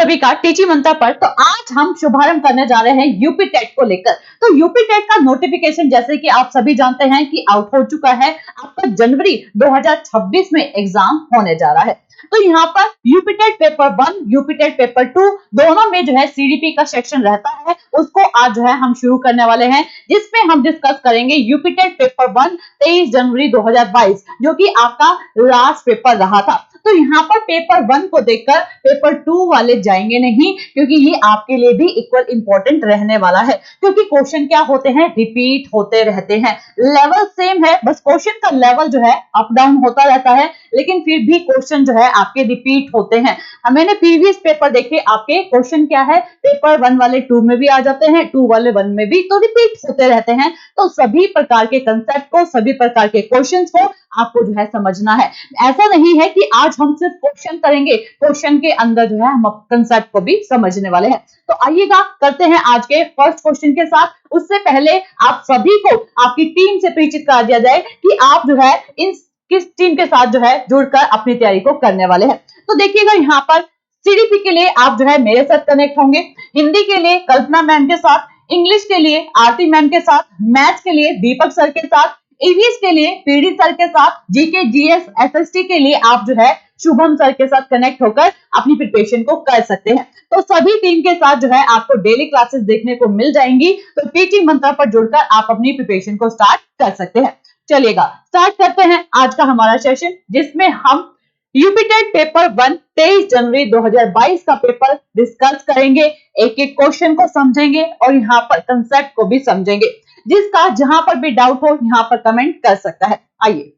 सभी का टीची मंत्र पर। तो आज हम शुभारंभ करने जा रहे हैं यूपी टेट को लेकर। तो यूपी टेट का नोटिफिकेशन जैसे कि आप सभी जानते हैं कि आउट हो चुका है। आपका जनवरी 2026 में एग्जाम होने जा रहा है। तो यहाँ पर UP TET paper 1, UP TET paper 2 दोनों में जो है सीडीपी का सेक्शन रहता है, उसको आज जो है हम शुरू करने वाले हैं, जिसमें हम डिस्कस करेंगे यूपी टेट पेपर 1 23 जनवरी 2022 जो कि आपका लास्ट पेपर रहा था। तो यहाँ पर पेपर 1 को देखकर पेपर 2 वाले जाएंगे नहीं, क्योंकि ये आपके लिए भी इक्वल इंपॉर्टेंट रहने वाला है, क्योंकि क्वेश्चन क्या होते हैं, रिपीट होते रहते हैं। लेवल सेम है, बस क्वेश्चन का लेवल जो है अप डाउन होता रहता है, लेकिन फिर भी क्वेश्चन जो है आपके रिपीट होते हैं। मैंने प्रीवियस पेपर देखे, आपके क्वेश्चन क्या है, पेपर 1 वाले 2 में भी आ जाते हैं, 2 वाले 1 में भी, तो रिपीट होते रहते हैं। तो सभी प्रकार के कंसेप्ट को, सभी प्रकार के क्वेश्चंस को आपको जो है समझना है। ऐसा नहीं है कि आज हम सिर्फ क्वेश्चन करेंगे, क्वेश्चन के अंदर जो है हम कंसेप्ट को भी समझने वाले हैं। तो आइएगा करते हैं आज के फर्स्ट क्वेश्चन के साथ। उससे पहले आप सभी को आपकी टीम से परिचित करा दिया जाए कि आप जो है इन किस टीम के साथ जो है जुड़कर अपनी तैयारी को करने वाले हैं। तो देखिएगा यहाँ पर सीडीपी के लिए आप जो है मेरे साथ कनेक्ट होंगे, हिंदी के लिए कल्पना मैम के साथ, इंग्लिश के लिए आरती मैम के साथ, मैथ्स के लिए दीपक सर के साथ, ईवीएस के लिए पीडी सर के साथ, जीके जीएस एसएसटी के लिए आप जो है शुभम सर के साथ कनेक्ट होकर अपनी प्रिपरेशन को कर सकते हैं। तो सभी टीम के साथ जो है आपको डेली क्लासेस देखने को मिल जाएंगी। तो टीचिंग मंत्र पर जुड़कर आप अपनी प्रिपरेशन को स्टार्ट कर सकते हैं। चलिएगा स्टार्ट करते हैं आज का हमारा सेशन, जिसमें हम यूपी टेट पेपर 1 23 जनवरी 2022 का पेपर डिस्कस करेंगे, एक एक क्वेश्चन को समझेंगे और यहाँ पर कंसेप्ट को भी समझेंगे। जिसका जहां पर भी डाउट हो यहाँ पर कमेंट कर सकता है। आइए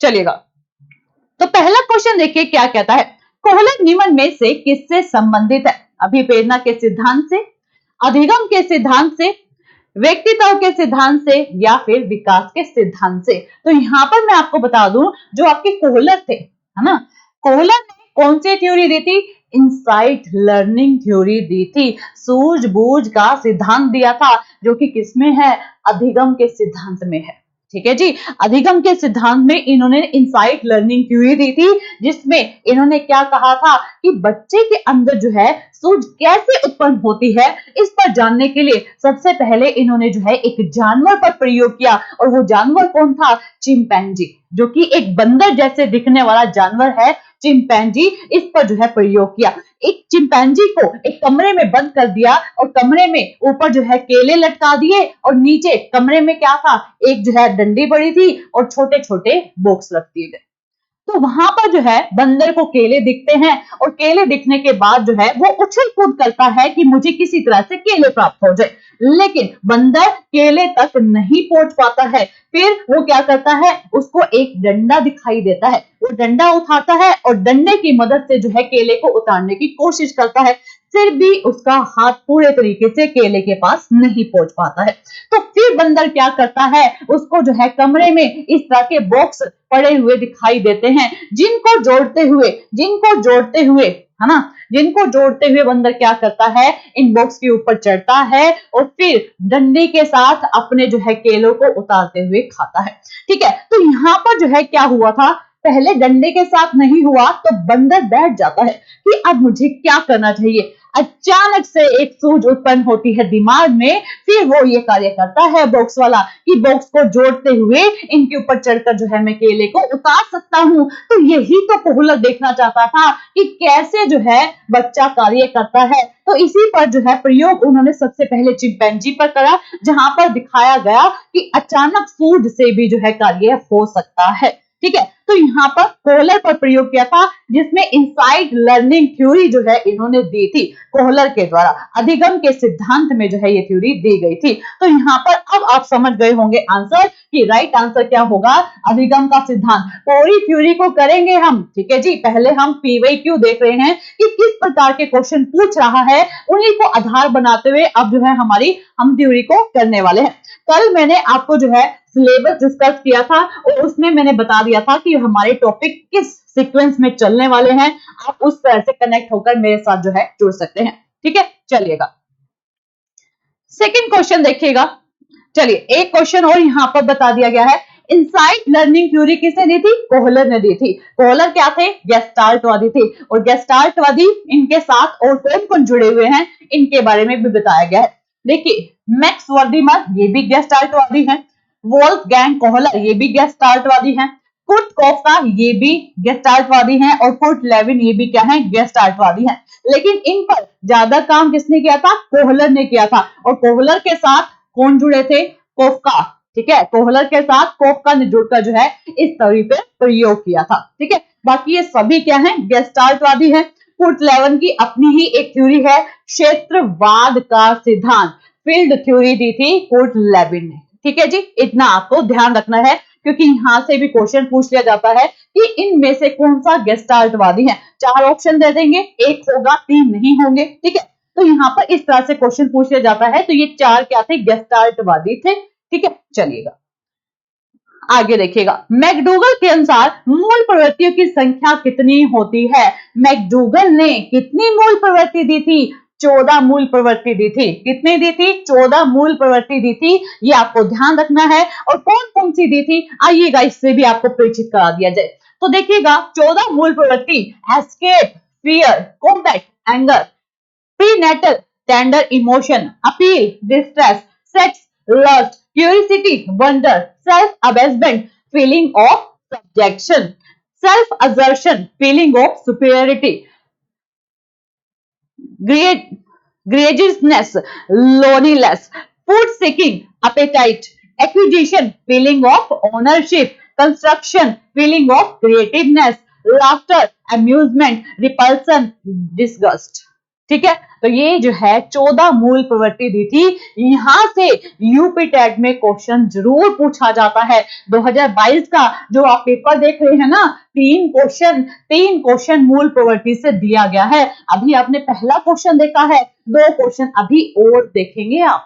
चलिएगा, तो पहला क्वेश्चन देखिए क्या कहता है, कोहलर नियमन में से किससे संबंधित है? अभिप्रेरणा के सिद्धांत से, अधिगम के सिद्धांत से, व्यक्तित्व के सिद्धांत से, या फिर विकास के सिद्धांत से? तो यहाँ पर मैं आपको बता दूं, जो आपके कोहलर थे, है ना, कोहलर ने कौन सी थ्योरी दी थी? इनसाइट लर्निंग थ्योरी दी थी। सूझबूझ का सिद्धांत दिया था, जो कि किसमें है? अधिगम के सिद्धांत में है। ठीक है जी, अधिगम के सिद्धांत में इन्होंने इनसाइट लर्निंग थ्योरी दी थी, जिसमें इन्होंने क्या कहा था कि बच्चे के अंदर जो है सूझ कैसे उत्पन्न होती है, इस पर जानने के लिए सबसे पहले इन्होंने जो है एक जानवर पर प्रयोग किया, और वो जानवर कौन था? चिंपैंजी, जो कि एक बंदर जैसे दिखने वाला जानवर है चिंपैंजी। इस पर जो है प्रयोग किया। एक चिंपैंजी को एक कमरे में बंद कर दिया, और कमरे में ऊपर जो है केले लटका दिए, और नीचे कमरे में क्या था? एक जो है डंडी पड़ी थी और छोटे छोटे बॉक्स रख दिए गए। तो वहां पर जो है बंदर को केले दिखते हैं, और केले दिखने के बाद जो है वो उछल कूद करता है कि मुझे किसी तरह से केले प्राप्त हो जाए, लेकिन बंदर केले तक नहीं पहुंच पाता है। फिर वो क्या करता है, उसको एक डंडा दिखाई देता है, वो डंडा उठाता है और डंडे की मदद से जो है केले को उतारने की कोशिश करता है, फिर भी उसका हाथ पूरे तरीके से केले के पास नहीं पहुंच पाता है। तो फिर बंदर क्या करता है, उसको जो है कमरे में इस तरह के बॉक्स पड़े हुए दिखाई देते हैं, जिनको जोड़ते हुए है ना, जिनको जोड़ते हुए बंदर क्या करता है, इन बॉक्स के ऊपर चढ़ता है और फिर डंडी के साथ अपने जो है केलों को उतारते हुए खाता है। ठीक है, तो यहाँ पर जो है क्या हुआ था, पहले डंडे के साथ नहीं हुआ तो बंदर बैठ जाता है कि अब मुझे क्या करना चाहिए। अचानक से एक सूझ उत्पन्न होती है दिमाग में, फिर वो ये कार्य करता है बॉक्स वाला कि बॉक्स को जोड़ते हुए इनके ऊपर चढ़कर जो है मैं केले को उतार सकता हूं। तो यही तो कोहलर देखना चाहता था कि कैसे जो है बच्चा कार्य करता है। तो इसी पर जो है प्रयोग उन्होंने सबसे पहले चिंपैंजी पर करा, जहां पर दिखाया गया कि अचानक सूझ से भी जो है कार्य हो सकता है। ठीक है, तो यहाँ पर कोहलर पर प्रयोग किया था, जिसमें इनसाइट लर्निंग थ्योरी जो है इन्होंने दी थी कोहलर के द्वारा। अधिगम के सिद्धांत में जो है ये थ्योरी दी गई थी। तो यहाँ पर अब आप समझ गए होंगे आंसर कि राइट आंसर क्या होगा, अधिगम का सिद्धांत। पूरी थ्योरी को करेंगे हम। ठीक है जी, पहले हम पीवाईक्यू देख रहे हैं कि किस प्रकार के क्वेश्चन पूछ रहा है, उन्हीं को आधार बनाते हुए अब जो है हम थ्योरी को करने वाले हैं। कल मैंने आपको जो है सिलेबस डिस्कस किया था, और उसमें मैंने बता दिया था कि हमारे टॉपिक किस सीक्वेंस में चलने वाले हैं। आप उस तरह से कनेक्ट होकर मेरे साथ जो है जुड़ सकते हैं। ठीक है, चलिएगा सेकंड क्वेश्चन देखिएगा। चलिए एक क्वेश्चन और यहाँ पर बता दिया गया है, इनसाइट लर्निंग थ्योरी किसने दी थी? कोहलर ने दी थी। कोहलर क्या थे? गेस्टाल्टवादी थे। और गेस्टाल्टवादी इनके साथ और कौन कौन जुड़े हुए हैं इनके बारे में भी बताया गया है। देखिए, मैक्स वर्दीमर ये भी गेस्टाल्टवादी हैं, वोल्फगैंग कोहलर ये भी गेस्टाल्टवादी हैं, कुर्ट कोफका ये भी गेस्टाल्टवादी हैं और कुर्ट लेविन ये भी क्या है? गेस्टाल्टवादी हैं। लेकिन इन पर ज्यादा काम किसने किया था? कोहलर ने किया था। और कोहलर के साथ कौन जुड़े थे? कोफका। ठीक है, कोहलर के साथ कोफका ने जुड़कर जो है इस थ्योरी पे प्रयोग किया था। ठीक है, बाकी ये सभी क्या है? गेस्टाल्टवादी हैं। कुर्ट लेविन की अपनी ही एक थ्योरी है, क्षेत्रवाद का सिद्धांत, फील्ड थ्योरी दी थी कुर्ट लेविन ने। ठीक है जी, इतना आपको ध्यान रखना है क्योंकि यहां से भी क्वेश्चन पूछ लिया जाता है कि इनमें से कौन सा गेस्टाल्टवादी है। 4 ऑप्शन दे देंगे, एक होगा, 3 नहीं होंगे। ठीक है, तो यहाँ पर इस तरह से क्वेश्चन पूछ लिया जाता है। तो ये 4 क्या थे? गेस्टाल्टवादी थे। ठीक है, चलिएगा आगे देखिएगा। मैकडूगल के अनुसार मूल प्रवृत्तियों की संख्या कितनी होती है? मैकडूगल ने कितनी मूल प्रवृत्ति दी थी? 14 मूल प्रवृत्ति दी थी। कितनी दी थी? 14 मूल प्रवृत्ति दी थी। ये आपको ध्यान रखना है। और कौन कौन सी दी थी आइएगा इससे भी आपको परिचित करा दिया जाए। तो देखिएगा, 14 मूल प्रवृत्ति, escape, fear, combat, anger, parental, tender emotion, appeal, distress, sex, lust, curiosity, wonder, self abasement, feeling of subjection, self assertion, feeling of superiority, gregariousness, loneliness, food seeking, appetite, acquisition, feeling of ownership, construction, feeling of creativeness, laughter, amusement, repulsion, disgust। ठीक है, तो ये जो है 14 मूल प्रवृत्ति दी थी। यहां से यूपी टेट में क्वेश्चन जरूर पूछा जाता है। 2022 का जो आप पेपर देख रहे हैं ना, 3 क्वेश्चन मूल प्रवृत्ति से दिया गया है। अभी आपने पहला क्वेश्चन देखा है, 2 क्वेश्चन अभी और देखेंगे आप।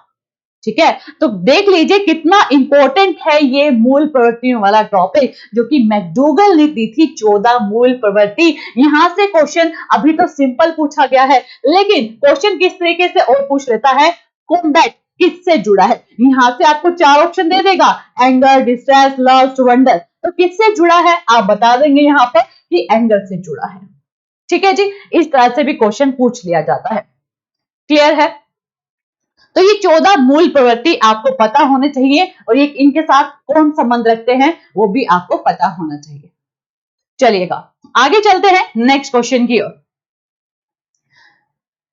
ठीक है, तो देख लीजिए कितना इंपॉर्टेंट है ये मूल प्रवृत्तियों वाला टॉपिक, जो कि मैकडूगल ने दी थी 14 मूल प्रवृत्ति। यहां से क्वेश्चन अभी तो सिंपल पूछा गया है, लेकिन क्वेश्चन किस तरीके से और पूछ लेता है, कॉम्बैट किससे जुड़ा है। यहां से आपको 4 ऑप्शन दे देगा, एंगर, डिस्ट्रेस, लस्ट, वंडर। तो किससे जुड़ा है आप बता देंगे यहां पर कि एंगर से जुड़ा है। ठीक है जी, इस तरह से भी क्वेश्चन पूछ लिया जाता है। क्लियर है? तो ये 14 मूल प्रवृत्ति आपको पता होने चाहिए और ये इनके साथ कौन संबंध रखते हैं वो भी आपको पता होना चाहिए। चलिएगा आगे चलते हैं नेक्स्ट क्वेश्चन की ओर।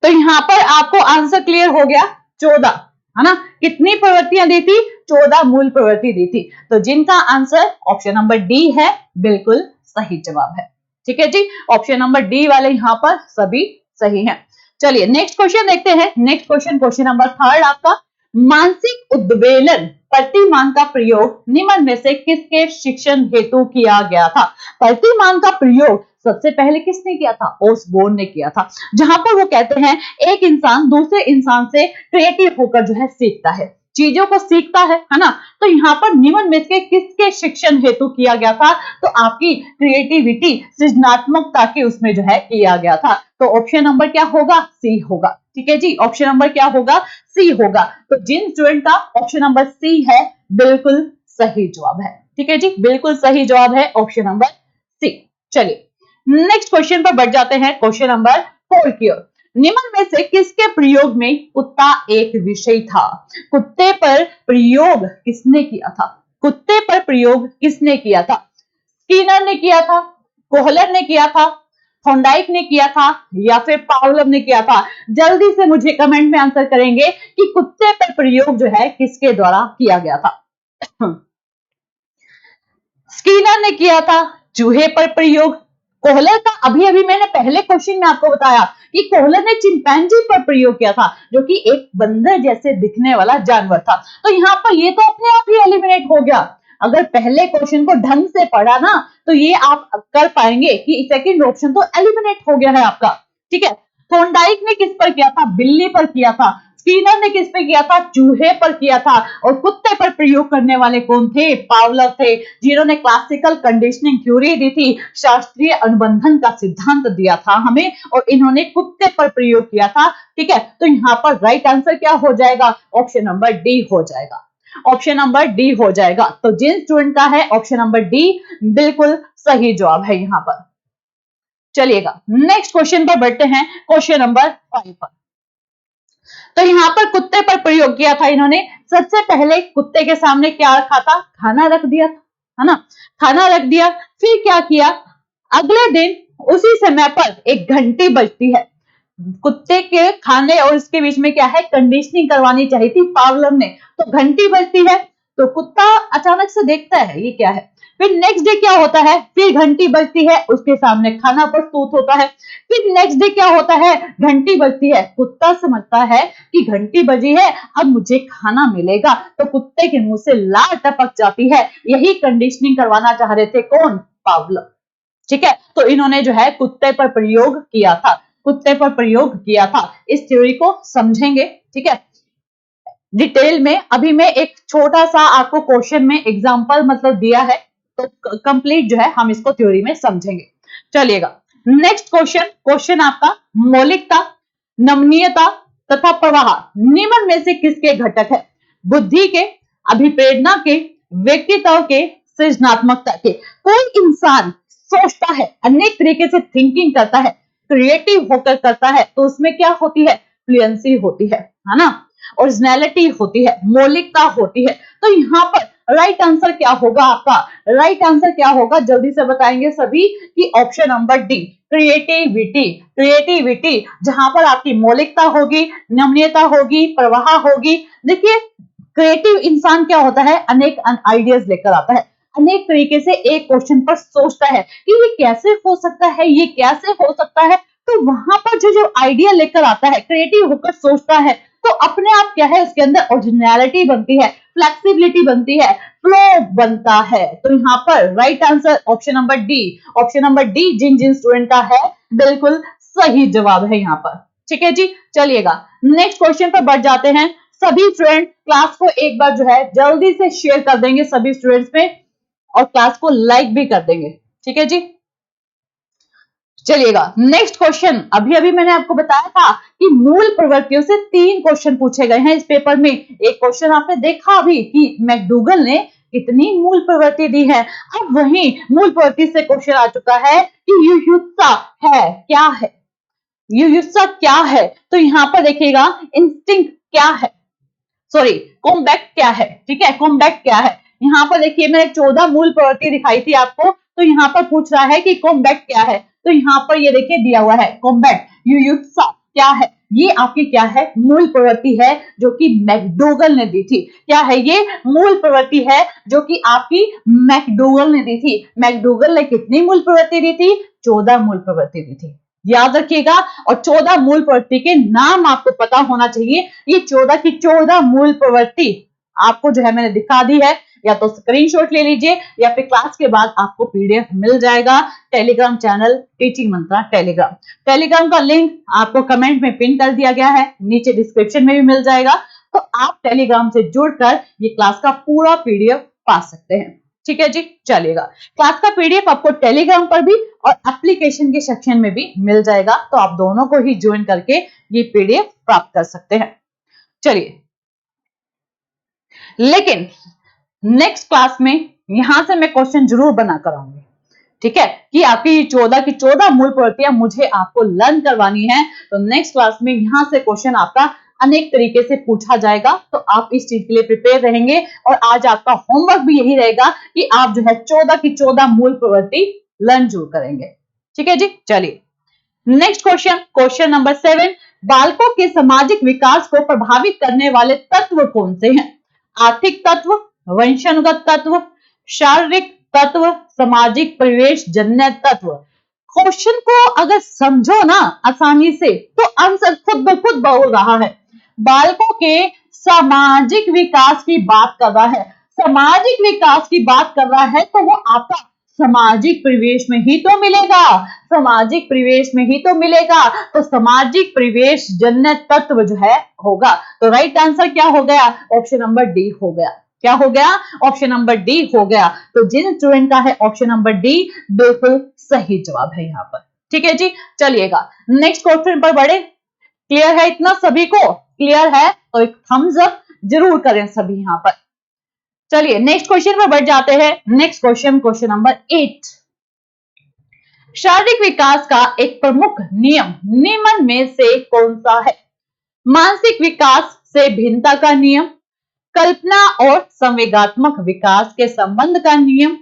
तो यहां पर आपको आंसर क्लियर हो गया, 14 है ना। कितनी प्रवृत्तियां दी थी? 14 मूल प्रवृत्ति दी थी। तो जिनका आंसर ऑप्शन नंबर डी है, बिल्कुल सही जवाब है। ठीक है जी, ऑप्शन नंबर डी वाले यहां पर सभी सही हैं। चलिए नेक्स्ट क्वेश्चन देखते हैं। नेक्स्ट क्वेश्चन नंबर 3 आपका, मानसिक उद्वेलन प्रतिमान का प्रयोग निम्न में से किसके शिक्षण हेतु किया गया था? प्रतिमान का प्रयोग सबसे पहले किसने किया था? ओसबोर्न ने किया था। जहां पर वो कहते हैं एक इंसान दूसरे इंसान से क्रिएटिव होकर जो है सीखता है, चीजों को सीखता है ना। तो यहाँ पर निम्न में से किसके शिक्षण हेतु किया गया था? तो आपकी क्रिएटिविटी, सृजनात्मकता के उसमें जो है किया गया था। तो ऑप्शन नंबर क्या होगा? सी होगा। ठीक है जी, ऑप्शन नंबर क्या होगा? सी होगा। तो जिन स्टूडेंट का ऑप्शन नंबर सी है, बिल्कुल सही जवाब है। ठीक है जी, बिल्कुल सही जवाब है ऑप्शन नंबर सी। चलिए नेक्स्ट क्वेश्चन पर बढ़ जाते हैं, क्वेश्चन नंबर 4 की ओर। निम्न में से किसके प्रयोग में कुत्ता एक विषय था? कुत्ते पर प्रयोग किसने किया था? कुत्ते पर प्रयोग किसने किया था? स्किनर ने किया था, कोहलर ने किया था, थॉर्नडाइक ने किया था, या फिर पावलोव ने किया था? जल्दी से मुझे कमेंट में आंसर करेंगे कि कुत्ते पर प्रयोग जो है किसके द्वारा किया गया था। स्किनर ने किया था। चूहे पर प्रयोग कोहलर का अभी अभी मैंने पहले क्वेश्चन में आपको बताया कि कोहलर ने चिंपैंजी पर प्रयोग किया था, जो कि एक बंदर जैसे दिखने वाला जानवर था। तो यहाँ पर ये तो अपने आप ही एलिमिनेट हो गया। अगर पहले क्वेश्चन को ढंग से पढ़ा ना तो ये आप कर पाएंगे कि सेकंड ऑप्शन तो एलिमिनेट हो गया है आपका। ठीक है, थॉर्नडाइक ने किस पर किया था? बिल्ली पर किया था। स्किनर ने किस पे किया था? चूहे पर किया था। और कुत्ते पर प्रयोग करने वाले कौन थे? पावलोव थे, जिन्होंने क्लासिकल कंडीशनिंग थ्योरी दी थी, शास्त्रीय अनुबंधन का सिद्धांत दिया था हमें, और इन्होंने कुत्ते पर प्रयोग किया था। ठीक है, तो यहाँ पर राइट आंसर क्या हो जाएगा? ऑप्शन नंबर डी हो जाएगा। ऑप्शन नंबर डी हो जाएगा। तो जिन स्टूडेंट का है ऑप्शन नंबर डी बिल्कुल सही जवाब है यहां पर। चलिएगा नेक्स्ट क्वेश्चन पर बढ़ते हैं, क्वेश्चन नंबर 5 पर। तो यहाँ पर कुत्ते पर प्रयोग किया था इन्होंने। सबसे पहले कुत्ते के सामने क्या रखा था, खाना रख दिया था, है ना, खाना रख दिया। फिर क्या किया, अगले दिन उसी समय पर एक घंटी बजती है। कुत्ते के खाने और इसके बीच में क्या है, कंडीशनिंग करवानी चाहिए थी पावलव ने। तो घंटी बजती है तो कुत्ता अचानक से देखता है ये क्या है। फिर नेक्स्ट डे क्या होता है, फिर घंटी बजती है, उसके सामने खाना प्रस्तुत होता है। फिर नेक्स्ट डे क्या होता है, घंटी बजती है, कुत्ता समझता है कि घंटी बजी है अब मुझे खाना मिलेगा, तो कुत्ते के मुंह से लार टपक जाती है। यही कंडीशनिंग करवाना चाह रहे थे कौन, पावलव। ठीक है, तो इन्होंने जो है कुत्ते पर प्रयोग किया था, कुत्ते पर प्रयोग किया था। इस थ्योरी को समझेंगे, ठीक है, डिटेल में। अभी मैं एक छोटा सा आपको क्वेश्चन में एग्जांपल मतलब दिया है, तो कंप्लीट जो है हम इसको थ्योरी में समझेंगे। चलिएगा नेक्स्ट क्वेश्चन, क्वेश्चन आपका मौलिकता, नमनीयता तथा प्रवाह निम्न में से किसके घटक है? बुद्धि के, अभिप्रेरणा के, व्यक्तित्व के, सृजनात्मकता के। कोई इंसान सोचता है, अनेक तरीके से थिंकिंग करता है, क्रिएटिव होकर करता है, तो उसमें क्या होती है, फ्लुएंसी होती है ना, ओरिजिनलिटी होती है, मौलिकता होती है। तो यहाँ पर राइट आंसर क्या होगा आपका, राइट आंसर क्या होगा जल्दी से बताएंगे सभी कि option number D, creativity. Creativity जहां पर आपकी मौलिकता होगी, नमनीयता होगी, प्रवाह होगी। देखिए क्रिएटिव इंसान क्या होता है, अनेक आइडियाज लेकर आता है, अनेक तरीके से एक क्वेश्चन पर सोचता है कि ये कैसे हो सकता है, ये कैसे हो सकता है। तो वहां पर जो आइडिया लेकर आता है, क्रिएटिव होकर सोचता है, तो अपने आप क्या है उसके अंदर ओरिजिनलिटी बनती है, फ्लेक्सिबिलिटी बनती है, फ्लो बनता है। तो यहाँ पर right answer option number D, option number D जिन जिन स्टूडेंट का है बिल्कुल सही जवाब है यहाँ पर। ठीक है जी, चलिएगा नेक्स्ट क्वेश्चन पर बढ़ जाते हैं। सभी स्टूडेंट क्लास को एक बार जो है जल्दी से शेयर कर देंगे सभी स्टूडेंट्स में, और क्लास को लाइक भी कर देंगे। ठीक है जी, चलिएगा नेक्स्ट क्वेश्चन। अभी अभी मैंने आपको बताया था कि मूल प्रवृत्तियों से 3 क्वेश्चन पूछे गए हैं इस पेपर में। एक क्वेश्चन आपने देखा अभी कि मैकडूगल ने कितनी मूल प्रवृत्ति दी है। अब वही मूल प्रवृत्ति से क्वेश्चन आ चुका है कि युयुत्सा है क्या है, युयुत्सा क्या है। तो यहाँ पर देखिएगा इंस्टिंक्ट क्या है, सॉरी कॉम्बैक्ट क्या है। ठीक है, कॉम्बैक्ट क्या है। यहाँ पर देखिए मैंने 14 मूल प्रवृत्ति दिखाई थी आपको, तो यहाँ पर पूछ रहा है कि कॉम्बैक्ट क्या है। तो यहाँ पर ये देखिए दिया हुआ है कॉम्बैक्ट, युयुत्सा क्या है, ये आपकी क्या है, मूल प्रवृत्ति है जो कि मैकडूगल ने दी थी। क्या है ये, मूल प्रवृत्ति है जो कि आपकी मैकडूगल ने दी थी। मैकडूगल ने कितनी मूल प्रवृत्ति दी थी, 14 मूल प्रवृत्ति दी थी, याद रखिएगा। और 14 मूल प्रवृत्ति के नाम आपको पता होना चाहिए। ये 14 की 14 मूल प्रवृत्ति आपको जो है मैंने दिखा दी है, या तो स्क्रीनशॉट ले लीजिए या फिर क्लास के बाद आपको पीडीएफ मिल जाएगा टेलीग्राम चैनल टीचिंग मंत्रा टेलीग्राम। टेलीग्राम का लिंक आपको कमेंट में पिन कर दिया गया है, नीचे डिस्क्रिप्शन में भी मिल जाएगा। तो आप टेलीग्राम से जुड़कर ये क्लास का पूरा पीडीएफ पा सकते हैं। ठीक है जी, चलिएगा क्लास का पीडीएफ आपको टेलीग्राम पर भी और एप्लीकेशन के सेक्शन में भी मिल जाएगा, तो आप दोनों को ही ज्वाइन करके ये पीडीएफ प्राप्त कर सकते हैं। चलिए, लेकिन नेक्स्ट क्लास में यहां से मैं क्वेश्चन जरूर बनाकर आऊंगी। ठीक है, कि आपकी 14 की 14 मूल प्रवृत्तियां मुझे आपको लर्न करवानी है। तो नेक्स्ट क्लास में यहां से क्वेश्चन आपका अनेक तरीके से पूछा जाएगा, तो आप इस चीज के लिए प्रिपेयर रहेंगे। और आज आपका होमवर्क भी यही रहेगा कि आप जो है 14 की 14 मूल प्रवृत्ति लर्न जरूर करेंगे। ठीक है जी, चलिए नेक्स्ट क्वेश्चन, क्वेश्चन नंबर 7। बालकों के सामाजिक विकास को प्रभावित करने वाले तत्व कौन से हैं? आर्थिक तत्व, वंशानुगत तत्व, शारीरिक तत्व, सामाजिक परिवेश जन्य तत्व। क्वेश्चन को अगर समझो ना आसानी से तो आंसर खुद ब खुद बोल रहा है। बालकों के सामाजिक विकास की बात कर रहा है, सामाजिक विकास की बात कर रहा है, तो वो आपका सामाजिक परिवेश में ही तो मिलेगा, सामाजिक परिवेश में ही तो मिलेगा। तो सामाजिक परिवेश जन्य तत्व जो है होगा। तो राइट आंसर क्या हो गया, ऑप्शन नंबर डी हो गया। क्या हो गया, ऑप्शन नंबर डी हो गया। तो जिन स्टूडेंट का है ऑप्शन नंबर डी बिल्कुल सही जवाब है यहाँ पर। ठीक है जी, चलिएगा नेक्स्ट क्वेश्चन पर बढ़े। क्लियर है इतना सभी को, क्लियर है तो एक थम्स अप जरूर करें सभी यहाँ पर। चलिए नेक्स्ट क्वेश्चन पर बढ़ जाते हैं। Next question number 8। शारीरिक विकास का एक प्रमुख नियम निम्न में से कौन सा है? मानसिक विकास से भिन्नता का नियम, कल्पना और संवेगात्मक विकास के संबंध का नियम,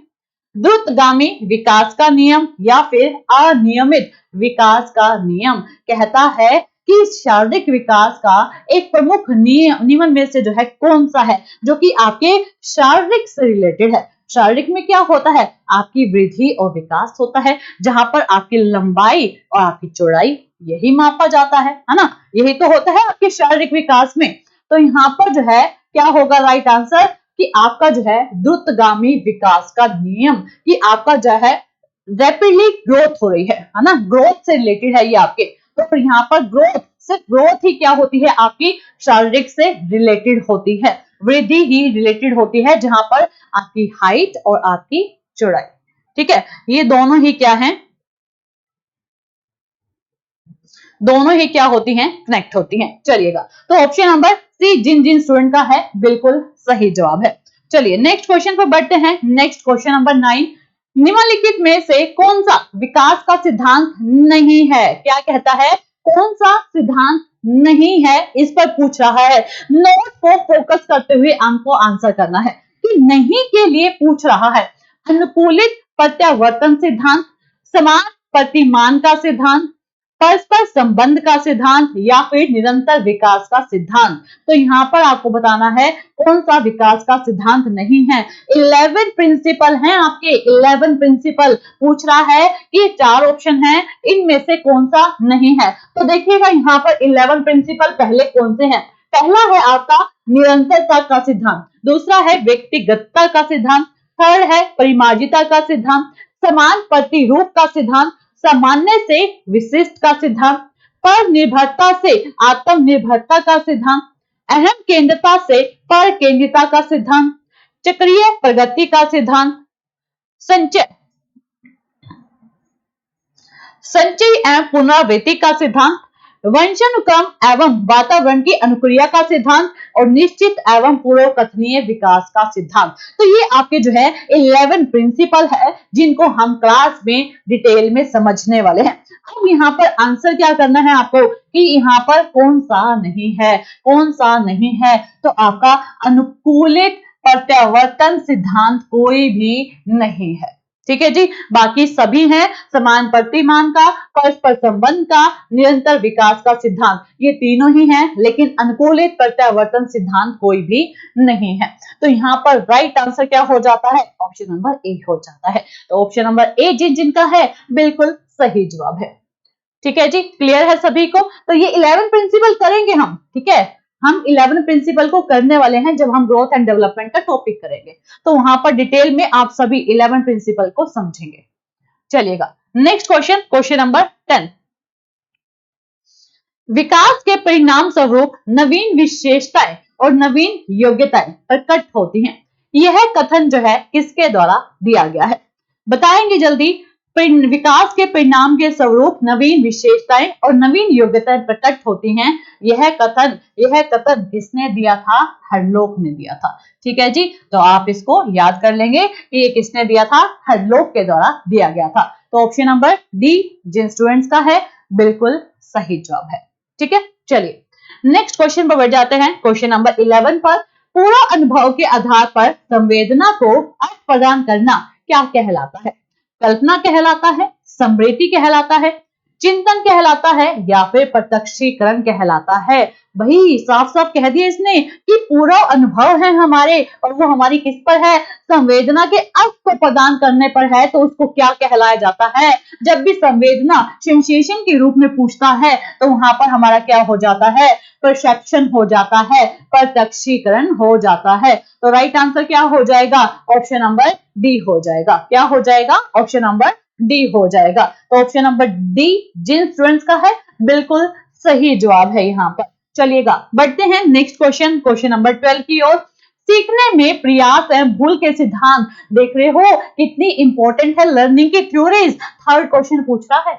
द्रुतगामी विकास का नियम या फिर अनियमित विकास का नियम। कहता है कि शारीरिक विकास का एक प्रमुख नियम में से जो है कौन सा है जो कि आपके शारीरिक से रिलेटेड है। शारीरिक में क्या होता है? आपकी वृद्धि और विकास होता है, जहां पर आपकी लंबाई और आपकी चौड़ाई यही मापा जाता है ना। यही तो होता है आपके शारीरिक विकास में। तो यहाँ पर जो है क्या होगा राइट आंसर कि आपका जो है द्रुतगामी विकास का नियम, कि आपका जो है रैपिडली ग्रोथ हो रही है ना, ग्रोथ से रिलेटेड है ये आपके। तो फिर यहाँ पर ग्रोथ, सिर्फ ग्रोथ ही क्या होती है आपकी शारीरिक से रिलेटेड होती है, वृद्धि ही रिलेटेड होती है, जहां पर आपकी हाइट और आपकी चौड़ाई, ठीक है, ये दोनों ही क्या है, दोनों ही क्या होती हैं, कनेक्ट होती हैं। चलिएगा, तो ऑप्शन नंबर सी जिन जिन स्टूडेंट का है बिल्कुल सही जवाब है। चलिए नेक्स्ट क्वेश्चन पर बढ़ते हैं। Next question number 9। निम्नलिखित में से कौन सा विकास का सिद्धांत नहीं है? क्या कहता है? कौन सा सिद्धांत नहीं है, इस पर पूछ रहा है। नोट को फोकस करते हुए आपको आंसर करना है कि नहीं के लिए पूछ रहा है। अनुकूलित प्रत्यावर्तन सिद्धांत, समान प्रतिमान का सिद्धांत, परस्पर संबंध का सिद्धांत या फिर निरंतर विकास का सिद्धांत। तो यहाँ पर आपको बताना है कौन सा विकास का सिद्धांत नहीं है। 11 प्रिंसिपल हैं आपके, 11 प्रिंसिपल पूछ रहा है कि 4 ऑप्शन हैं, इनमें से कौन सा नहीं है। तो देखिएगा यहाँ पर 11 प्रिंसिपल पहले कौन से हैं। पहला है आपका निरंतरता का सिद्धांत, दूसरा है व्यक्तिगतता का सिद्धांत, थर्ड है परिमार्जिता का सिद्धांत, समान प्रतिरूप का सिद्धांत, सामान्य से विशिष्ट का सिद्धांत, पर निर्भरता से आत्मनिर्भरता का सिद्धांत, अहम केंद्रता से पर केंद्रिता का सिद्धांत, चक्रीय प्रगति का सिद्धांत, संचय एवं पुनरावृत्ति का सिद्धांत, वंशानुक्रम एवं वातावरण की अनुक्रिया का सिद्धांत और निश्चित एवं पूर्व कथनीय विकास का सिद्धांत। तो ये आपके जो है 11 प्रिंसिपल है जिनको हम क्लास में डिटेल में समझने वाले हैं। अब यहाँ पर आंसर क्या करना है आपको कि यहाँ पर कौन सा नहीं है, कौन सा नहीं है। तो आपका अनुकूलित प्रत्यावर्तन सिद्धांत कोई भी नहीं है, ठीक है जी। बाकी सभी हैं, समान प्रतिमान का, परस्पर संबंध का, निरंतर विकास का सिद्धांत, ये तीनों ही हैं, लेकिन अनुकूलित प्रत्यावर्तन सिद्धांत कोई भी नहीं है। तो यहाँ पर राइट आंसर क्या हो जाता है? ऑप्शन नंबर ए हो जाता है। तो ऑप्शन नंबर ए जिनका है बिल्कुल सही जवाब है, ठीक है जी। क्लियर है सभी को? तो ये 11 प्रिंसिपल करेंगे हम, ठीक है, हम 11 प्रिंसिपल को करने वाले हैं जब हम ग्रोथ एंड डेवलपमेंट का टॉपिक करेंगे, तो वहां पर डिटेल में आप सभी 11 प्रिंसिपल को समझेंगे। चलिएगा नेक्स्ट क्वेश्चन नंबर 10। विकास के परिणाम स्वरूप नवीन विशेषताएं और नवीन योग्यताएं प्रकट होती हैं। यह कथन जो है किसके द्वारा दिया गया है? बताएंगे जल्दी। विकास के परिणाम के स्वरूप नवीन विशेषताएं और नवीन योग्यताएं प्रकट होती हैं। यह कथन किसने दिया था? हरलोक ने दिया था, ठीक है जी। तो आप इसको याद कर लेंगे कि ये किसने दिया था? हरलोक के द्वारा दिया गया था। तो ऑप्शन नंबर डी जिन स्टूडेंट्स का है बिल्कुल सही जवाब है, ठीक है। चलिए नेक्स्ट क्वेश्चन पर बढ़ जाते हैं। क्वेश्चन नंबर 11 पर पूरा अनुभव के आधार पर संवेदना को अर्थ प्रदान करना क्या कहलाता है? कल्पना कहलाता है, स्मृति कहलाता है, चिंतन कहलाता है या फिर प्रत्यक्षीकरण कहलाता है? भाई साफ साफ कह दिया इसने कि पूरा अनुभव है हमारे, और वो हमारी किस पर है? संवेदना के अर्थ को प्रदान करने पर है। तो उसको क्या कहलाया जाता है? जब भी संवेदना सेंसेशन के रूप में पूछता है तो वहां पर हमारा क्या हो जाता है? परसेप्शन हो जाता है, प्रत्यक्षीकरण हो जाता है। तो राइट आंसर क्या हो जाएगा? ऑप्शन नंबर डी हो जाएगा। क्या हो जाएगा? ऑप्शन नंबर डी हो जाएगा। तो ऑप्शन नंबर डी जिन स्टूडेंट्स का है बिल्कुल सही जवाब है यहाँ पर। चलिएगा बढ़ते हैं नेक्स्ट क्वेश्चन नंबर 12 की ओर। सीखने में प्रयास एवं भूल के सिद्धांत, देख रहे हो कितनी इंपॉर्टेंट है लर्निंग की थ्योरीज। थर्ड क्वेश्चन पूछ रहा है,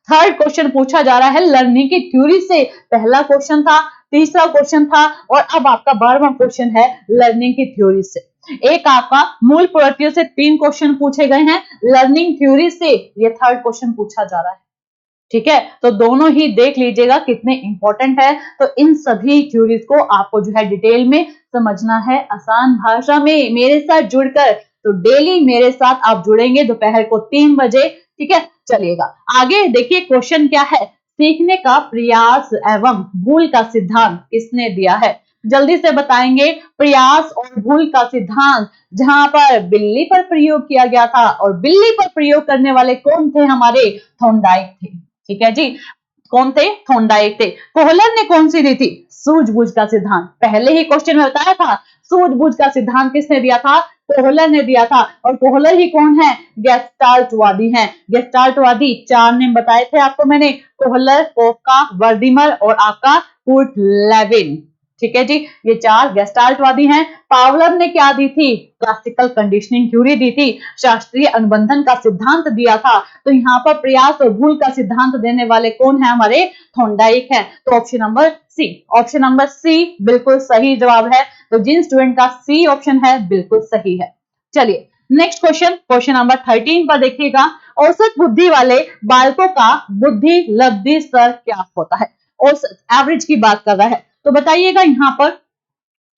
थर्ड क्वेश्चन पूछा जा रहा है लर्निंग की थ्योरी से। पहला क्वेश्चन था तीसरा क्वेश्चन था और अब आपका 12वां क्वेश्चन है लर्निंग की थ्योरी से। एक आपका मूल प्रवृत्तियों से 3 क्वेश्चन पूछे गए हैं, लर्निंग थ्योरी से ये 3rd क्वेश्चन पूछा जा रहा है। ठीक है, तो दोनों ही देख लीजिएगा कितने इंपॉर्टेंट है। तो इन सभी थ्योरीज को आपको जो है डिटेल में समझना है आसान भाषा में मेरे साथ जुड़कर। तो डेली मेरे साथ आप जुड़ेंगे दोपहर को 3 बजे। ठीक है, चलिएगा आगे देखिए क्वेश्चन क्या है। सीखने का प्रयास एवं भूल का सिद्धांत किसने दिया है? जल्दी से बताएंगे। प्रयास और भूल का सिद्धांत जहां पर बिल्ली पर प्रयोग किया गया था, और बिल्ली पर प्रयोग करने वाले कौन थे? हमारे थॉर्नडाइक थे। ठीक है जी, कौन थे? थॉर्नडाइक थे। कोहलर ने कौन सी दी थी? सूझबूझ का सिद्धांत। पहले ही क्वेश्चन में बताया था सूझबूझ का सिद्धांत किसने दिया था? कोहलर ने दिया था। और कोहलर ही कौन है? गेस्टाल्टवादी हैं। गेस्टाल्टवादी 4 नेम बताए थे आपको मैंने, कोहलर, कोफका, वर्दीमर और आपका कुर्ट लेविन। ठीक है जी, ये 4 गेस्टाल्टवादी हैं। पावलर ने क्या दी थी? क्लासिकल कंडीशनिंग थ्योरी दी थी, शास्त्रीय अनुबंधन का सिद्धांत दिया था। तो यहाँ पर प्रयास और भूल का सिद्धांत देने वाले कौन है? हमारे थॉर्नडाइक हैं। तो option number C, option number C बिल्कुल सही जवाब है। तो जिन स्टूडेंट का सी ऑप्शन है बिल्कुल सही है। चलिए नेक्स्ट क्वेश्चन, क्वेश्चन नंबर 13 पर देखिएगा। औसत बुद्धि वाले बालकों का बुद्धि लब्धि स्तर क्या होता है? औसत, एवरेज की बात कर रहा है। तो बताइएगा यहाँ पर,